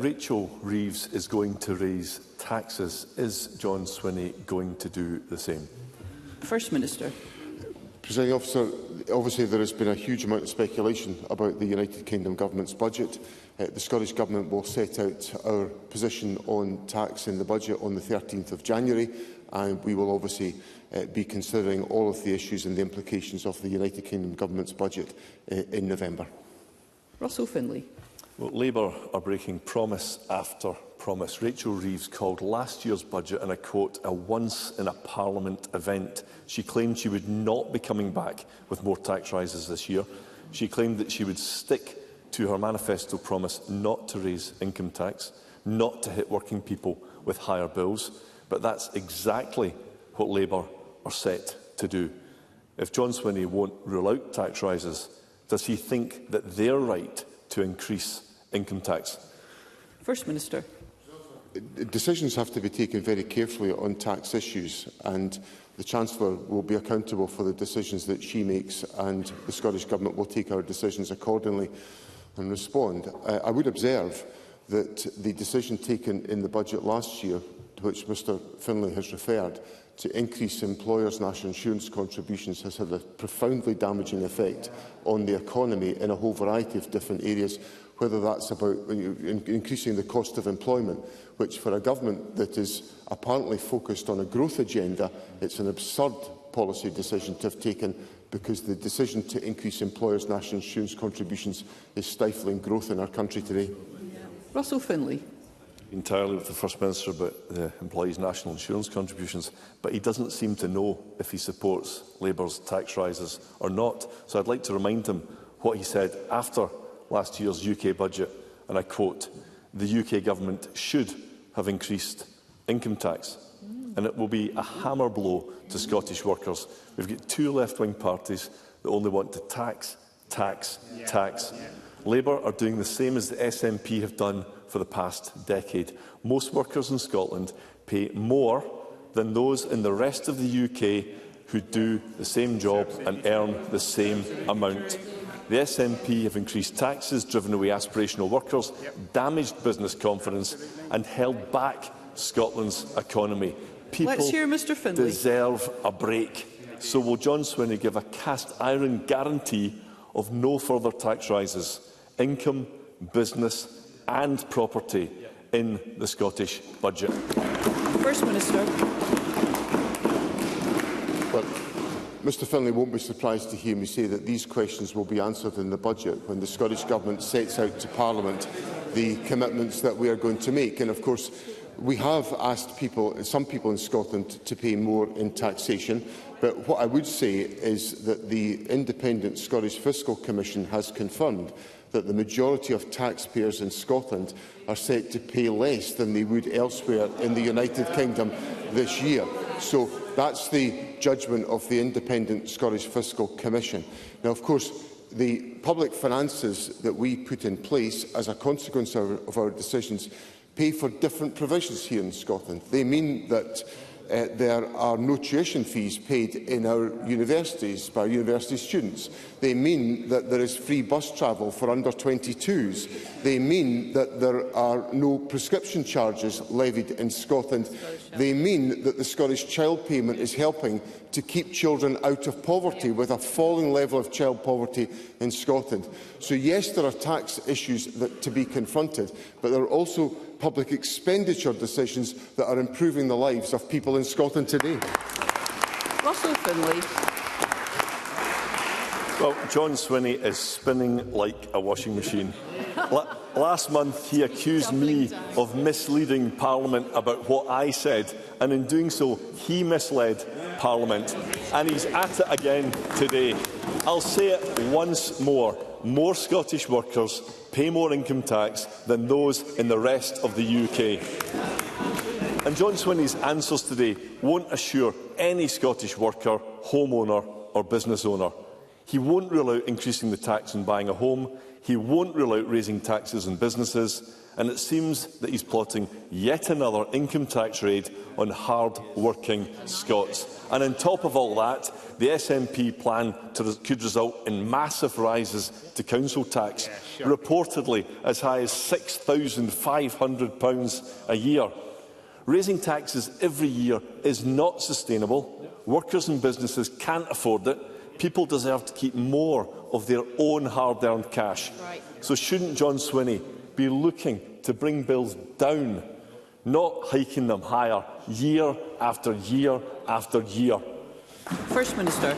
Rachel Reeves is going to raise taxes. Is John Swinney going to do the same? First Minister. Presiding Officer, obviously there has been a huge amount of speculation about the United Kingdom Government's budget. The Scottish Government will set out our position on tax in the budget on the 13th of January, and we will obviously be considering all of the issues and the implications of the United Kingdom Government's budget in November. Russell Findlay. Well, Labour are breaking promise after promise. Rachel Reeves called last year's budget, and I quote, a once-in-a-Parliament event. She claimed she would not be coming back with more tax rises this year. She claimed that she would stick to her manifesto promise not to raise income tax, not to hit working people with higher bills. But that's exactly what Labour are set to do. If John Swinney won't rule out tax rises, does he think that they're right to increase income tax? First Minister. Decisions have to be taken very carefully on tax issues, and the Chancellor will be accountable for the decisions that she makes, and the Scottish Government will take our decisions accordingly and respond. I would observe that the decision taken in the budget last year, to which Mr Findlay has referred, to increase employers' national insurance contributions has had a profoundly damaging effect on the economy in a whole variety of different areas, whether that's about increasing the cost of employment, which for a government that is apparently focused on a growth agenda, it's an absurd policy decision to have taken, because the decision to increase employers' national insurance contributions is stifling growth in our country today. Russell Findlay. Entirely with the First Minister about the employees' national insurance contributions, but he doesn't seem to know if he supports Labour's tax rises or not. So I'd like to remind him what he said after last year's UK budget, and I quote, "The UK Government should have increased income tax, and it will be a hammer blow to Scottish workers. We've got two left-wing parties that only want to tax, tax, tax. Labour are doing the same as the SNP have done for the past decade. Most workers in Scotland pay more than those in the rest of the UK who do the same job and earn the same amount. The SNP have increased taxes, driven away aspirational workers, damaged business confidence and held back Scotland's economy. People deserve a break. So will John Swinney give a cast-iron guarantee of no further tax rises, income, business and property in the Scottish budget? First Minister. Well, Mr Findlay won't be surprised to hear me say that these questions will be answered in the budget when the Scottish Government sets out to Parliament the commitments that we are going to make. And of course, we have asked some people in Scotland to pay more in taxation, but what I would say is that the Independent Scottish Fiscal Commission has confirmed that the majority of taxpayers in Scotland are set to pay less than they would elsewhere in the United Kingdom this year. So that's the judgment of the Independent Scottish Fiscal Commission. Now, of course, the public finances that we put in place as a consequence of our decisions pay for different provisions here in Scotland. They mean that there are no tuition fees paid in our universities by university students. They mean that there is free bus travel for under-22s. They mean that there are no prescription charges levied in Scotland. They mean that the Scottish Child Payment is helping to keep children out of poverty, with a falling level of child poverty in Scotland. So yes, there are tax issues to be confronted, but there are also public expenditure decisions that are improving the lives of people in Scotland today. Russell Findlay. Well, John Swinney is spinning like a washing machine. Last month, he accused me of misleading Parliament about what I said, and in doing so, he misled Parliament. And he's at it again today. I'll say it once more. More Scottish workers pay more income tax than those in the rest of the UK. And John Swinney's answers today won't assure any Scottish worker, homeowner or business owner He won't rule out increasing the tax on buying a home. He won't rule out raising taxes on businesses. And it seems that he's plotting yet another income tax raid on hard-working Scots. And on top of all that, the SNP plan could result in massive rises to council tax, reportedly as high as £6,500 a year. Raising taxes every year is not sustainable. Workers and businesses can't afford it. People deserve to keep more of their own hard-earned cash. Right. So shouldn't John Swinney be looking to bring bills down, not hiking them higher year after year after year? First Minister.